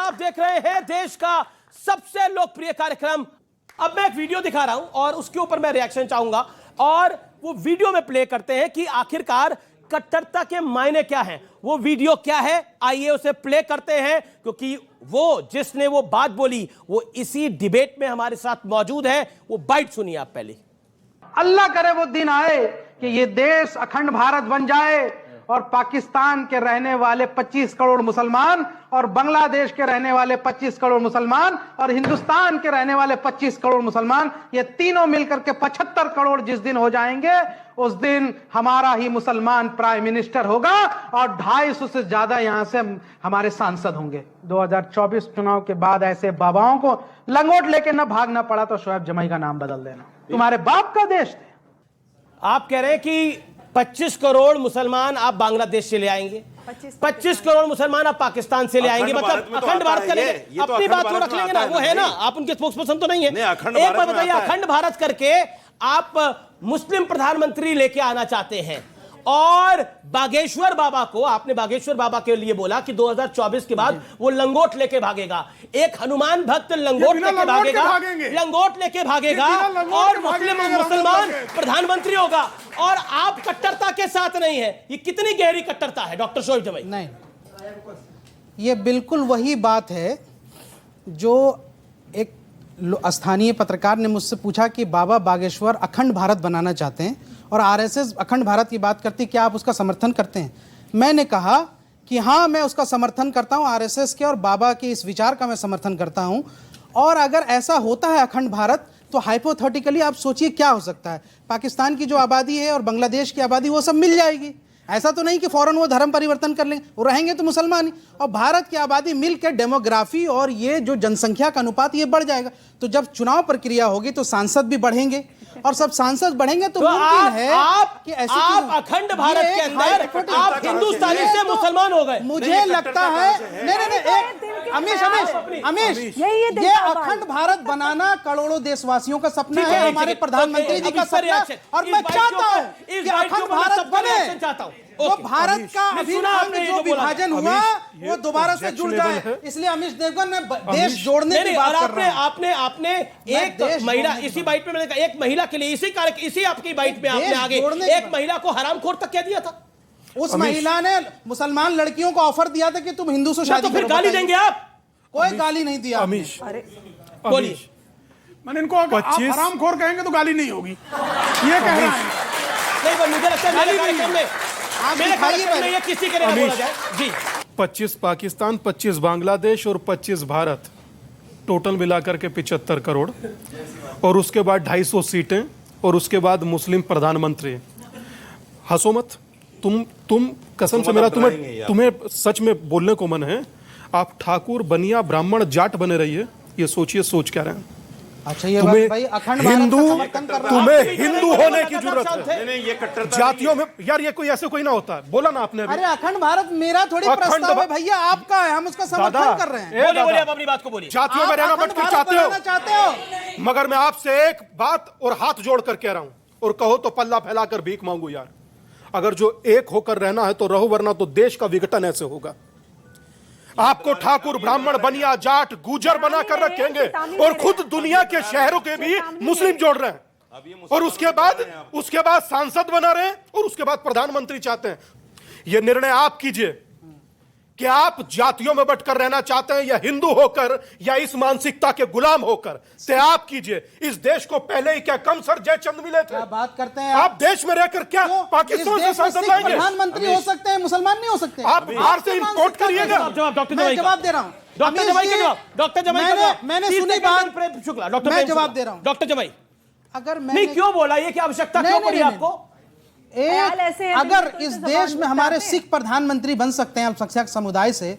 आप देख रहे हैं देश का सबसे लोकप्रिय कार्यक्रम। अब मैं एक वीडियो दिखा रहा हूं और उसके ऊपर मैं रिएक्शन चाहूंगा और वो वीडियो में प्ले करते हैं कि आखिरकार कट्टरता के मायने क्या हैं। वो वीडियो क्या है, आइए उसे प्ले करते हैं, क्योंकि वो जिसने वो बात बोली वो इसी डिबेट में हमारे साथ मौजूद है। वो बाइट सुनिए आप पहले। अल्लाह करे वो दिन आए कि ये देश अखंड भारत बन जाए और पाकिस्तान के रहने वाले 25 करोड़ मुसलमान और बांग्लादेश के रहने वाले 25 करोड़ मुसलमान और हिंदुस्तान के रहने वाले 25 करोड़ मुसलमान, ये तीनों मिलकर के 75 करोड़ जिस दिन हो जाएंगे, उस दिन हमारा ही मुसलमान प्राइम मिनिस्टर होगा और 250 से ज्यादा यहां से हमारे सांसद होंगे। 2024 चुनाव के बाद ऐसे बाबाओं को लंगोट लेके न भागना पड़ा तो शोएब जमाई का नाम बदल देना। तुम्हारे बाप का देश थे। आप कह रहे हैं कि 25 करोड़ मुसलमान आप बांग्लादेश से ले आएंगे, 25 करोड़ मुसलमान आप पाकिस्तान से ले आएंगे, मतलब अखंड भारत करेंगे। अपनी बात तो रख लेंगे ना, वो है ना, आप उनके स्पोक्सपर्सन तो नहीं है। एक बार बताइए, अखंड भारत करके आप मुस्लिम प्रधानमंत्री लेके आना चाहते हैं और बागेश्वर बाबा को, आपने बागेश्वर बाबा के लिए बोला कि 2024 के बाद वो लंगोट लेके भागेगा। एक हनुमान भक्त लंगोट लेके भागेगा और मुसलमान प्रधानमंत्री होगा और आप कट्टरता के साथ नहीं है। ये कितनी गहरी कट्टरता है डॉक्टर शोएब जमाई? नहीं, ये बिल्कुल वही बात है जो एक स्थानीय पत्रकार ने मुझसे पूछा कि बाबा बागेश्वर अखंड भारत बनाना चाहते हैं और आरएसएस अखंड भारत की बात करती, क्या आप उसका समर्थन करते हैं? मैंने कहा कि हाँ, मैं उसका समर्थन करता हूँ, आरएसएस के और बाबा के इस विचार का मैं समर्थन करता हूँ। और अगर ऐसा होता है अखंड भारत, तो हाइपोथेटिकली आप सोचिए क्या हो सकता है। पाकिस्तान की जो आबादी है और बांग्लादेश की आबादी, वो सब मिल जाएगी। ऐसा तो नहीं कि फौरन वो धर्म परिवर्तन कर लेंगे, वो रहेंगे तो मुसलमान ही। और भारत की आबादी मिलकर डेमोग्राफी और ये जो जनसंख्या का अनुपात ये बढ़ जाएगा। तो जब चुनाव प्रक्रिया होगी तो सांसद भी बढ़ेंगे और सब सांसद बढ़ेंगे तो मुमकिन है कि ऐसी आप अखंड भारत के अंदर आप हिंदुस्तानी से मुसलमान हो गए। मुझे लगता है नहीं, अमीश, ये अखंड भारत बनाना करोड़ों देशवासियों का सपना है, हमारे प्रधानमंत्री जी का सपना। और मैं चाहता हूँ कि अखंड भारत बने, तो भारत का अभिन्न जो विभाजन हुआ वो दोबारा से जुड़ जाए। इसलिए अमीश देवगन ने देश जोड़ने की बात कर रहा हूं। आपने एक महिला, इसी बाइट में मैंने कहा, एक महिला के लिए इसी आपकी बाइट में आपने आगे एक महिला को हरामखोर तक कह दिया था। उस महिला ने मुसलमान लड़कियों को ऑफर दिया था कि तुम हिंदू से शादी करो। फिर गाली देंगे आप? कोई गाली नहीं दिया। अमीश, बोलिए। मैंने इनको हरामखोर कहेंगे तो गाली नहीं होगी, ये कह रहा है। नहीं, मुझे लगता है मेरे कार्यक्रम में ये किसी के लिए बोला जाए जी। 25 पाकिस्तान, 25 बांग्लादेश और 25 भारत, टोटल मिलाकर के 75 करोड़, और उसके बाद 250 सीटें और उसके बाद मुस्लिम प्रधानमंत्री। हंसो मत, तुम कसम से मेरा तुम्हें सच में बोलने को मन है। आप ठाकुर, बनिया, ब्राह्मण, जाट बने रहिए, ये सोचिए सोच क्या रहे हैं। अच्छा, ये बात भाई अखंड हिंदू, तुम्हें हिंदू होने की जरूरत है। नहीं, ये कट्टरता जातियों में यार ये कोई ऐसे कोई ना होता है, बोला ना आपने अभी। अरे अखंड भारत मेरा थोड़ी प्रस्ताव है भैया, आपका है, हम उसका समर्थन कर रहे हैं। बोलिए आप अपनी बात को बोलिए। जातियों में रहना बट के चाहते हो, मगर मैं आपसे एक बात और हाथ जोड़ कर कह रहा हूं, और कहो तो पल्ला फैलाकर भीख मांगू यार। अगर जो एक होकर रहना है तो रहो, वरना तो देश का विघटन ऐसे होगा। आपको ठाकुर, ब्राह्मण, बनिया, जाट, गुजर बना कर रखेंगे और खुद दुनिया के शहरों के भी मुस्लिम जोड़ रहे हैं, और उसके बाद सांसद बना रहे हैं, और उसके बाद प्रधानमंत्री चाहते हैं। यह निर्णय आप कीजिए कि आप जातियों में बंटकर रहना चाहते हैं या हिंदू होकर या इस मानसिकता के गुलाम होकर, से आप कीजिए। इस देश को पहले ही क्या कम सर जयचंद मिले थे? क्या बात करते हैं आप देश में रहकर क्या पाकिस्तान से सांसद लाएंगे? प्रधानमंत्री हो सकते हैं, मुसलमान नहीं हो सकते। आप बाहर से इंपोर्ट करिएगा। मैं जवाब दे रहा हूँ डॉक्टर जमाई के जवाब। डॉक्टर जमाई, मैंने सुनी बात, शुक्ला, डॉक्टर मैं जवाब दे रहा हूँ। डॉक्टर जमाई, अगर नहीं क्यों बोला, ये क्या आवश्यकता क्यों पड़ी आपको? अगर इस देश में हमारे सिख प्रधानमंत्री बन सकते हैं अल्पसंख्यक समुदाय से,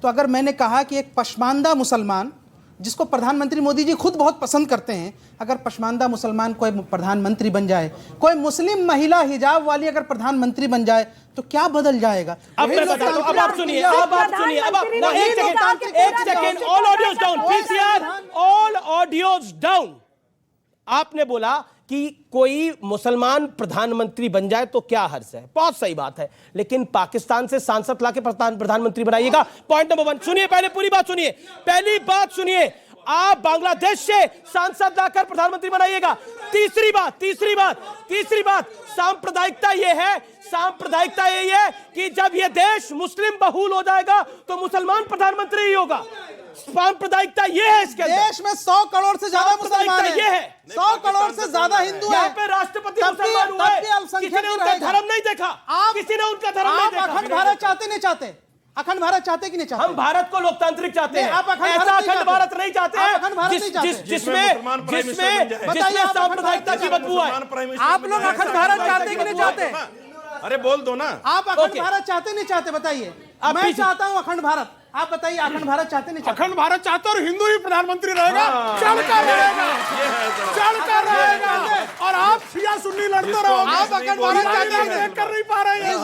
तो अगर मैंने कहा कि एक पशमानदा मुसलमान, जिसको प्रधानमंत्री मोदी जी खुद बहुत पसंद करते हैं, अगर पशमानदा मुसलमान कोई प्रधानमंत्री बन जाए, कोई मुस्लिम महिला हिजाब वाली अगर प्रधानमंत्री बन जाए, तो क्या बदल जाएगा? अब मैं बताता हूं, अब आप सुनिए, एक second, all audios down, PCR, all audios down. आपने बोला कि कोई मुसलमान प्रधानमंत्री बन जाए तो क्या हर्ज है, बहुत सही बात है, लेकिन पाकिस्तान से सांसद लाके प्रधानमंत्री बनाइएगा। पॉइंट नंबर 1 सुनिए, पहले पूरी बात सुनिए, पहली बात सुनिए, आप बांग्लादेश से सांसद लाकर प्रधानमंत्री बनाइएगा। तीसरी बात सांप्रदायिकता यही है कि जब यह देश मुस्लिम बहुल हो जाएगा तो मुसलमान प्रधानमंत्री ही होगा। सांप्रदायिकता यह है इसके अंदर। देश में 100 करोड़ से ज्यादा मुसलमान हैं, ये है 100 करोड़ से ज्यादा हिंदू हैं। यहाँ पे राष्ट्रपति मुसलमान हुआ है, किसी ने उनका धर्म नहीं देखा, किसी ने उनका धर्म नहीं देखा। अखंड भारत चाहते नहीं चाहते? अखंड भारत चाहते कि नहीं चाहते? हम भारत को लोकतांत्रिक चाहते हैं, आप अखंड ऐसा अखंड भारत नहीं चाहते हैं जिसमें सांप्रदायिकता की बदबू है। आप लोग अखंड भारत चाहते कि नहीं चाहते? अरे बोल दो ना। आप अखंड भारत चाहते नहीं चाहते? बताइए। मैं चाहता हूं अखंड भारत, आप बताइए अखंड भारत चाहते नहीं चाहते? अखंड भारत चाहते और हिंदू ही प्रधानमंत्री रहेगा, चढ़कर रहेगा और आप शिया सुन्नी लड़ते रहो। आप अखंड भारत देख कर नहीं पा रहे हैं।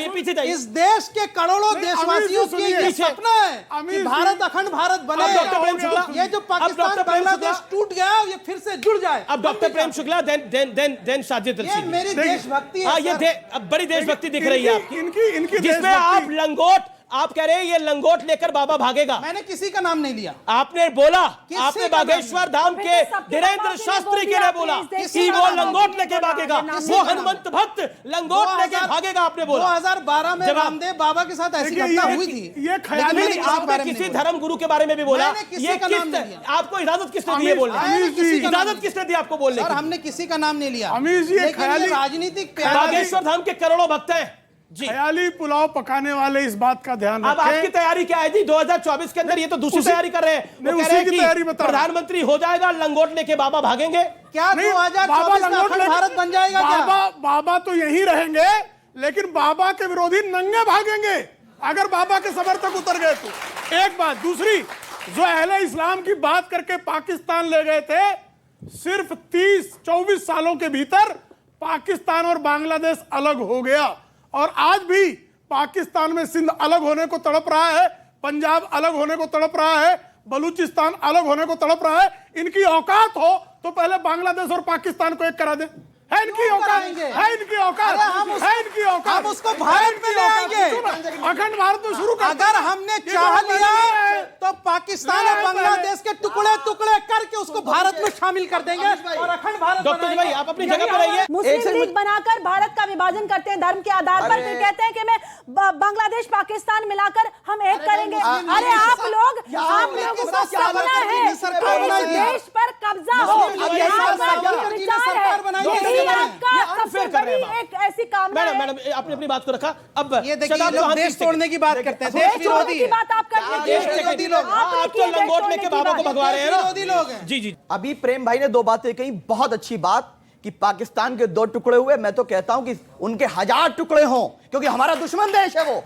पीछे जाइए। इस देश के करोड़ों देशवासियों की ये सपना है कि भारत अखंड भारत बने। ये जो पाकिस्तान बांग्लादेश टूट गया ये फिर से जुड़ जाए। अब डॉक्टर प्रेम शुक्ला देन साजिद ये मेरी देशभक्ति है। ये अब बड़ी देशभक्ति दिख रही है आपकी, इनकी जिसमें आप लंगोट, आप कह रहे हैं ये लंगोट लेकर बाबा भागेगा। मैंने किसी का नाम नहीं लिया। आपने बोला, आपने बागेश्वर धाम के धीरेन्द्र शास्त्री के लिए बोला कि वो लंगोट लेके भागेगा, वो हनुमंत भक्त लंगोट लेके भागेगा, आपने बोला। 2012 में रामदेव बाबा के साथ ऐसी घटना हुई थी। ये ख्याली आपने किसी धर्म गुरु के बारे में भी बोला, ये आपको इजाजत किसने दी है बोलने? इजाजत किसने दी आपको बोलने की? हमने किसी का नाम नहीं लिया। लेकिन ये राजनीतिक बागेश्वर धाम के करोड़ों भक्त हैं जी। ख्याली पुलाव पकाने वाले इस बात का ध्यान अब रखें। आपकी तैयारी क्या है जी 2024 के अंदर? ये तो दूसरी तैयारी कर रहे हैं, वो कह रहे हैं कि प्रधानमंत्री हो जाएगा, लंगोट लेके बाबा भागेंगे। क्या 2024 में अखंड भारत बन जाएगा क्या? बाबा तो यही रहेंगे, लेकिन बाबा के विरोधी नंगे भागेंगे अगर बाबा के समर्थक उतर गए तो। एक बात। दूसरी, जो अहले इस्लाम की बात करके पाकिस्तान ले गए थे, सिर्फ 30-24 सालों के भीतर पाकिस्तान और बांग्लादेश अलग हो गया और आज भी पाकिस्तान में सिंध अलग होने को तड़प रहा है, पंजाब अलग होने को तड़प रहा है, बलूचिस्तान अलग होने को तड़प रहा है। इनकी औकात हो तो पहले बांग्लादेश और पाकिस्तान को एक करा दे। है इनकी औकात, है इनकी औकात, है इनकी औकात। हम उसको भारत में ले आएंगे, अखंड भारत में शुरू कर। अगर हमने चाह लिया तो पाकिस्तान और बांग्लादेश के टुकड़े टुकड़े करके उसको भारत में शामिल कर देंगे और अखंड भारत। डॉक्टर भाई आप अपनी जगह पर रहिए। मुस्लिम लीग बनाकर भारत का विभाजन करते हैं धर्म के आधार पर, फिर कहते हैं कि मैं बांग्लादेश पाकिस्तान मिलाकर हम एक करेंगे। अरे आप लोगों को सपना है देश पर कब्जा हो, एक ऐसी काम। मैडम आपने अपनी बात को रखा। अब ये देखिए लोग देश तोड़ने की बात करते हैं, देश विरोधी की बात आप करते हैं, देश विरोधी लोग। आप तो लंगोट लेके बाबा को भगवा रहे हैं ना, विरोधी लोग हैं। जी। अभी प्रेम भाई ने 2 बातें कही, बहुत अच्छी बात कि पाकिस्तान के 2 टुकड़े हुए। मैं तो कहता हूं कि उनके 1000 टुकड़े हों, क्योंकि हमारा दुश्मन देश है वो।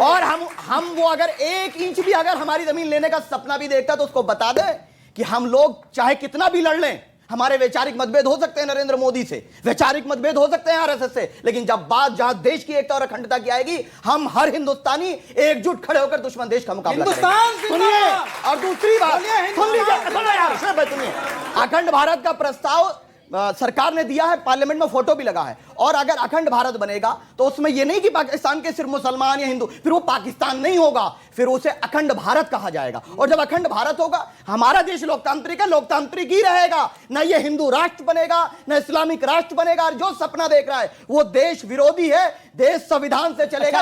और हम वो अगर 1 इंच भी अगर हमारी जमीन लेने का सपना भी देखता तो उसको बता दे कि हम लोग चाहे कितना भी लड़ लें, हमारे वैचारिक मतभेद हो सकते हैं नरेंद्र मोदी से, वैचारिक मतभेद हो सकते हैं आरएसएस से, लेकिन जब बात जहां देश की एकता और अखंडता की आएगी, हम हर हिंदुस्तानी एकजुट खड़े होकर दुश्मन देश का मुकाबला करेंगे। सुनिए, और दूसरी बात सुन लीजिए, अखंड भारत का प्रस्ताव सरकार ने दिया है, पार्लियामेंट में फोटो भी लगा है। और अगर अखंड भारत बनेगा तो उसमें यह नहीं कि पाकिस्तान के सिर्फ मुसलमान या हिंदू, फिर वो पाकिस्तान नहीं होगा, फिर उसे अखंड भारत कहा जाएगा। और जब अखंड भारत होगा, हमारा देश लोकतांत्रिक है, लोकतांत्रिक ही रहेगा, ना ये हिंदू राष्ट्र बनेगा, ना इस्लामिक राष्ट्र बनेगा। और जो सपना देख रहा है वो देश विरोधी है, देश संविधान से चलेगा।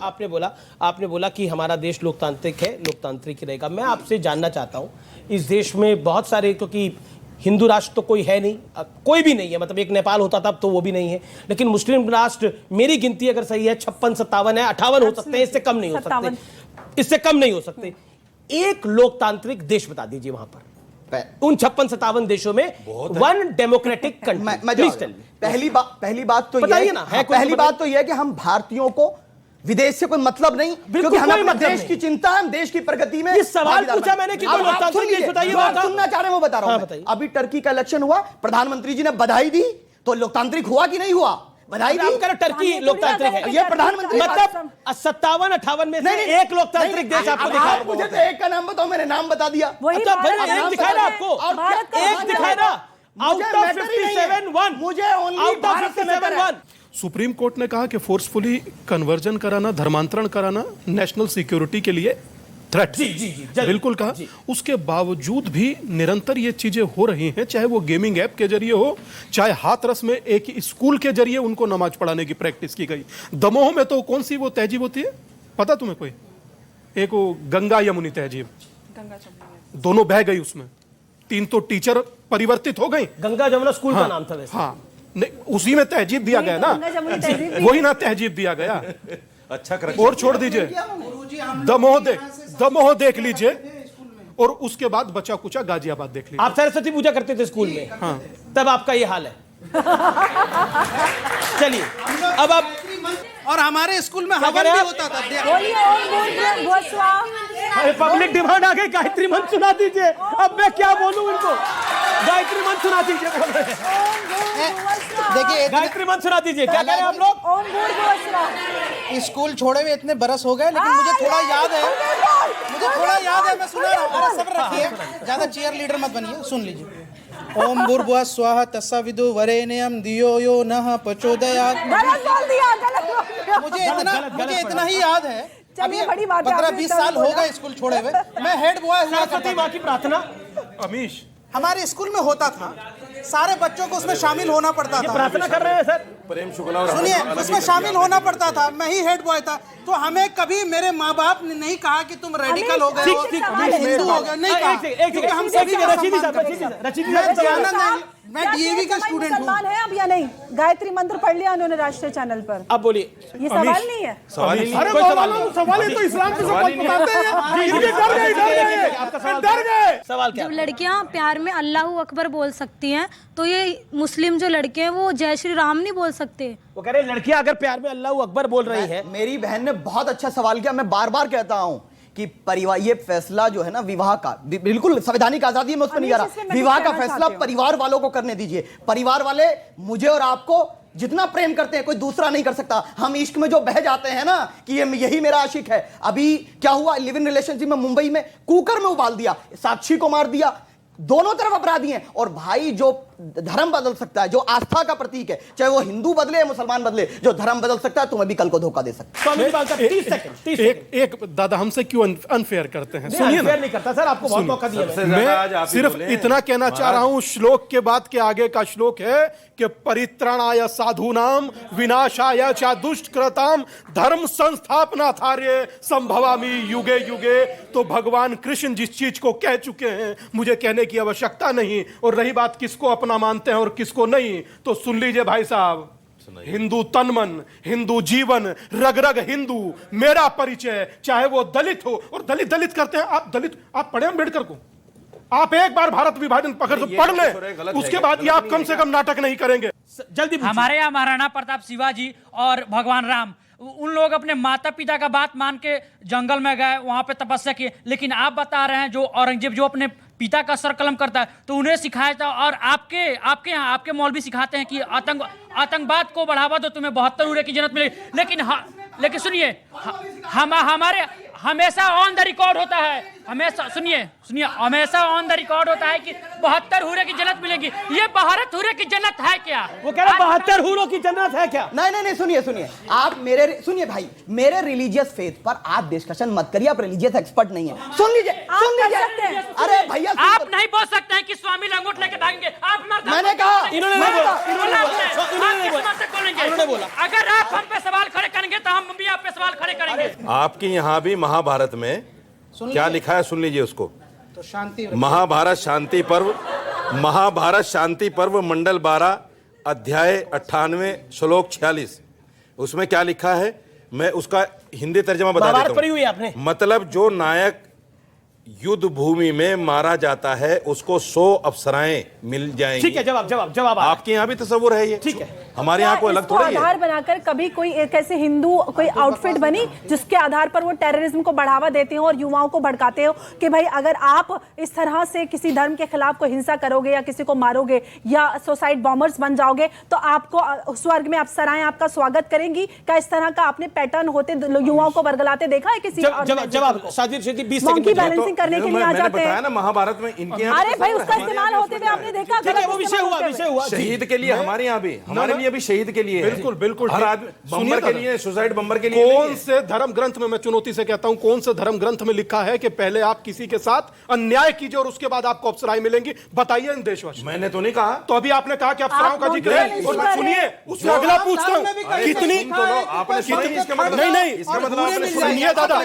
आपने बोला कि हमारा देश लोकतांत्रिक है, लोकतांत्रिक ही रहेगा। मैं आपसे जानना चाहता हूं, इस देश में बहुत सारे, क्योंकि हिंदू राष्ट्र तो कोई है नहीं, कोई भी नहीं है, मतलब एक नेपाल होता था, अब तो वो भी नहीं है, लेकिन मुस्लिम राष्ट्र मेरी गिनती अगर सही है 56-57 है, 58 हो सकते हैं, इससे कम नहीं हो सकते, इससे कम नहीं हो सकते। एक लोकतांत्रिक देश बता दीजिए वहां पर, उन 56-57 देशों में 1 डेमोक्रेटिक कंट्री। पहली बात तो बताइए ना, पहली बात तो यह है कि हम भारतीयों को विदेश से कोई मतलब नहीं, क्योंकि हमें अपने देश की चिंता है, हम देश की प्रगति में। ये सवाल पूछा मैंने कि सुनना चाह रहे हैं वो बता रहा हूं। अभी टर्की का इलेक्शन हुआ, प्रधानमंत्री जी ने बधाई दी, तो लोकतांत्रिक हुआ कि नहीं हुआ? बधाई दी। टर्की लोकतांत्रिक है, ये प्रधानमंत्री मतलब 57-58 में से एक लोकतांत्रिक देश आपको दिखा। मुझे तो एक का नाम बताओ, मैंने नाम बता दिया। एक दिखाए ना आपको, एक दिखाए ना। आउट ऑफ 57 वन, मुझे only आउट ऑफ भारत से 57 matter है। वन। सुप्रीम कोर्ट ने कहा कि फोर्सफुली कन्वर्जन कराना, धर्मांतरण कराना नेशनल सिक्योरिटी के लिए थ्रेट। जी, जी, जी, जल्द। बिल्कुल कहा। उसके बावजूद भी निरंतर ये चीजें हो रही हैं, चाहे वो गेमिंग ऐप के जरिए हो, चाहे हाथरस में एक स्कूल के जरिए उनको नमाज पढ़ाने की प्रैक्टिस की गई। दमोह में तो कौन सी वो तहजीब होती है पता तुम्हें कोई? एक वो गंगा यमुनी तहजीब, दोनों बह गई उसमें, 3 तो टीचर परिवर्तित हो गई। गंगा जमुना स्कूल का नाम था वैसे। हाँ, नहीं, उसी में तहजीब दिया गया ना, गंगा जमुनी तहजीब भी वही ना तहजीब दिया गया। अच्छा और छोड़ दीजिए, दमोह देख लीजिए, और उसके बाद बचा कुचा गाजियाबाद देख लीजिए। आप सरस्वती पूजा करते थे स्कूल में, हाँ, तब आपका ये हाल है। चलिए अब आप, और हमारे स्कूल में क्या हवन कह रहे भी हैं? होता था। बोलिए ओम भूर्भुवः भुवः स्वः। पब्लिक डिमांड आ गई, गायत्री मंत्र सुना दीजिए। अब मैं क्या बोलूं इनको, गायत्री मंत्र सुना दीजिए। बोल रहे हैं। ओम भूर्भुवः स्वः। देखिए गायत्री मंत्र सुना दीजिए। क्या कह रहे हैं आप लोग? ओम भूर्भुवः स्वः। स्कूल छोड़े हुए इतने बरस हो गए, लेकिन मुझे थोड़ा याद है, मैं सुना रहा हूँ। अरे सब्र रखिए, ज्यादा चीयर लीडर मत बनिए, सुन लीजिए। ओम भूर्भुवः स्वः तत्सवितुर्वरेण्यं धियो यो नः प्रचोदयात्। गलत बोल दिया, गलत बोल दिया। मुझे इतना ही याद है। चलिए, बड़ी बात है, 15-20 आपने साल हो बोला। गए स्कूल छोड़े हुए। मैं हेड बॉय हुआ सरस्वती करता माँ की प्रार्थना, था। अमीश, हमारे स्कूल में होता था, सारे बच्चों को उसमें शामिल होना पड़ता ये था। प्रार्थना कर रहे हैं सर। प्रेम शुक्ला और सुनिए, उसमें शामिल होना पड़ता था, मैं ही हेड बॉय था। तो हमें कभी मेरे माँ बाप ने नहीं कहा कि तुम रेडिकल हो गए हो, ठीक, तुम हिंदू हो गए, नहीं कहा। एक क्योंकि हम सभी का रशीदी सम्मान साहब, करते रशीदी हैं। साहब, रशीदी मैं साहब, दयानंद नहीं, मैं डीएवी का स्टूडेंट हूँ। मुसलमान है अब या नहीं? गायत्री मंत्र पढ़ लिया उन्होंने राष्ट्रीय चैनल पर। अब बोलिए। ये सवाल नहीं है। सवाल ही नहीं। अरे कोई सवाल मौलाना, नहीं। सवाल ही तो इस्लाम से सब बताते हैं। इनके आपका सवाल डर गए। सवाल क्या? जब लड़कियां प्यार में अल्लाह अकबर बोल सकती हैं तो ये मुस्लिम जो लड़के हैं वो जय श्री राम नहीं बोल सकते। वो कह रहे हैं लड़कियां अगर प्यार में अल्लाह अकबर बोल रही है। मेरी बहन ने बहुत अच्छा सवाल किया। मैं बार बार कहता हूं कि परिवार, ये फैसला जो है ना विवाह का, बिल्कुल संवैधानिक आजादी है, मैं उस पर नहीं जा इसमें रहा। मैं विवाह कुछ का कहना फैसला चाहती हूं। परिवार वालों को करने दीजिए। परिवार वाले मुझे और आपको जितना प्रेम करते हैं कोई दूसरा नहीं कर सकता। हम इश्क में जो बह जाते हैं ना कि ये यही मेरा आशिक है। अभी क्या हुआ, लिव इन रिलेशनशिप में मुंबई में कुकर में उबाल दिया, साक्षी को मार दिया। दोनों तरफ अपराधी हैं। और भाई जो धर्म बदल सकता है, जो आस्था का प्रतीक है, चाहे वो हिंदू बदले या मुसलमान बदले, जो धर्म बदल सकता है तुम्हें भी कल को धोखा दे सकता है। स्वामी जी बात कर, 30 सेकंड, 30 सेकंड। एक दादा हमसे क्यों अनफेयर करते हैं? सुनिए ना, फेयर नहीं करता सर, आपको बहुत मौका दिया मैंने। ज्यादा आज आप मैं ही सिर्फ बोले। इतना कहना चाह रहा हूं, श्लोक के बाद के आगे का श्लोक है कि परित्राणाय साधूनाम विनाशाय च दुष्कृताम धर्म संस्थापनार्थाय संभवामि युगे युगे। तो भगवान कृष्ण जिस चीज को कह चुके हैं मुझे कहने की आवश्यकता नहीं। और रही बात किसको अपना मानते हैं और किसको नहीं, तो सुन लीजिए भाई साहब, हिंदू तन मन, हिंदू जीवन, रग रग हिंदू, मेरा परिचय, चाहे वो दलित हो। और दलित करते हैं आप, दलित आप पढ़े अम्बेडकर को, आप एक बार भारत विभाजन पकड़ तो पढ़ ले, उसके बाद ये आप कम से कम नाटक नहीं करेंगे। जल्दी पूछिए। हमारे यहाँ महाराणा प्रताप शिवाजी और भगवान राम, उन लोग अपने माता पिता का बात मान के जंगल में गए, वहां पे तपस्या किए। लेकिन आप बता रहे हैं जो औरंगजेब जो अपने पिता का सर कलम करता है तो उन्हें सिखाया था। और आपके यहाँ आपके मौलवी सिखाते हैं कि आतंकवाद को बढ़ावा दो, तुम्हें 72 उरे की जन्नत मिलेगी। लेकिन सुनिए, हमारे हमेशा ऑन द रिकॉर्ड होता है, हमेशा सुनिए हमेशा ऑन द रिकॉर्ड होता है कि 72 हुरे की जन्नत मिलेगी। ये 72 हुरे की जन्नत है क्या? वो कह रहे 72 हूरों की जन्नत है क्या? नहीं, सुनिए आप सुनिए भाई, मेरे रिलीजियस फेथ पर आप डिस्कशन मत करिए। आप रिलीजियस एक्सपर्ट नहीं है। सुन लीजिए। अरे भैया, आप नहीं बोल सकते हैं कि स्वामी लंगोट लेके भागेंगे। आप मैंने कहा, इन्होंने नहीं बोला, इन्होंने बोला। अगर आप हम पे सवाल खड़े करेंगे तो हम भी आप पे सवाल खड़े करेंगे। आपके यहाँ भी महाभारत में क्या लिखा है, सुन लीजिए उसको। तो शांति, महाभारत शांति पर्व मंडल 12 अध्याय 98 श्लोक 46, उसमें क्या लिखा है, मैं उसका हिंदी तर्जमा बता महाभारत देता पढ़ी हुई है आपने? मतलब जो नायक युद्ध भूमि में मारा जाता है उसको 100 अप्सराएं मिल जाएंगी। ठीक है, जवाब आपके यहाँ भी तस्वुर है ये? ठीक है। हमारे यहाँ कोई अलग इसको थोड़ी है। आधार बनाकर कभी कोई एक ऐसे हिंदू कोई आउटफिट बनी जिसके आधार पर वो टेररिज्म को बढ़ावा देते हो और युवाओं को भड़काते हो कि भाई अगर आप इस तरह से किसी धर्म के खिलाफ कोई हिंसा करोगे या किसी को मारोगे या सुसाइड बॉम्बर्स बन जाओगे तो आपको स्वर्ग में अप्सराएं आपका स्वागत करेंगी। क्या इस तरह का आपने पैटर्न होते युवाओं को बरगलाते देखा है किसी? जवाब शादी 20 Monkey सेकंड। balancing मीटिंग करने के लिए आ मैंने जाते बताया हैं। ना, महाभारत में इनके यहाँ अरे भाई उसका इस्तेमाल होते हुए आपने देखा, ठीक है, वो विषय हुआ शहीद के लिए, हमारे यहाँ भी, हमारे लिए भी शहीद के लिए है। बिल्कुल बिल्कुल हर आदमी बम्बर के लिए, सुसाइड बम्बर के लिए कौन से धर्म ग्रंथ में, मैं चुनौती से कहता हूं, कौन से धर्म ग्रंथ में लिखा है कि पहले आप किसी के साथ अन्याय कीजिए और उसके बाद आपको अप्सराएं मिलेंगी? बताइए इन देशवासियों। मैंने तो नहीं कहा। तो अभी आपने कहा कि अप्सराओं का जिक्र है, और सुनिए उसमें अगला पूछता हूं कितनी, नहीं सुनिए दादा,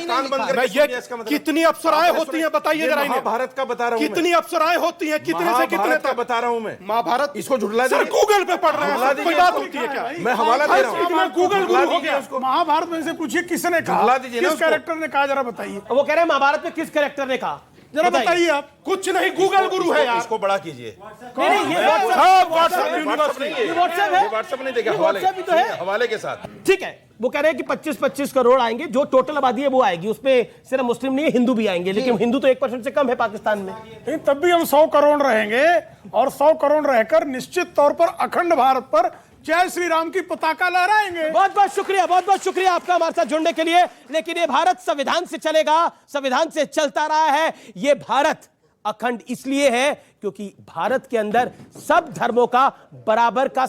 कितनी अप्सराएं होती हैं बताइए जरा, महाभारत का बता रहा हूं, कितनी अप्सराएं होती हैं, कितने से कितने तक बता रहा हूं मैं। महाभारत इसको झुठला सर दीजिए। गूगल पे पढ़ रहे हैं, कोई बात होती है क्या? मैं हवाला दे रहा हूं। मैं गूगल गुरु हो गया। महाभारत में से पूछिए किसने कहा, झुठला दीजिए ना किस उसको। कैरेक्टर ने कहा, जरा बताइए। वो कह रहे हैं महाभारत में किस कैरेक्टर ने कहा, जरा बताइए आप। कुछ नहीं, गूगल गुरु है यार। इसको बड़ा कीजिए। नहीं नहीं, ये व्हाट्सएप यूनिवर्सिटी ये व्हाट्सएप है, व्हाट्सएप नहीं देगा, ये हवाले व्हाट्सएप ही तो है। हवाले के साथ। ठीक है, वो कह रहे हैं कि 25-25 करोड़ आएंगे, जो टोटल आबादी है वो आएगी, उसमें सिर्फ मुस्लिम नहीं है, हिंदू भी आएंगे, लेकिन हिंदू तो 1% से कम है पाकिस्तान में। लेकिन तब भी हम 100 करोड़ रहेंगे, और 100 करोड़ रहकर निश्चित तौर पर अखंड भारत पर जय श्री राम की पताका लहराएंगे। बहुत बहुत शुक्रिया आपका हमारे साथ जुड़ने के लिए। लेकिन ये भारत संविधान से चलेगा, संविधान से चलता रहा है। ये भारत अखंड इसलिए है क्योंकि भारत के अंदर सब धर्मों का बराबर का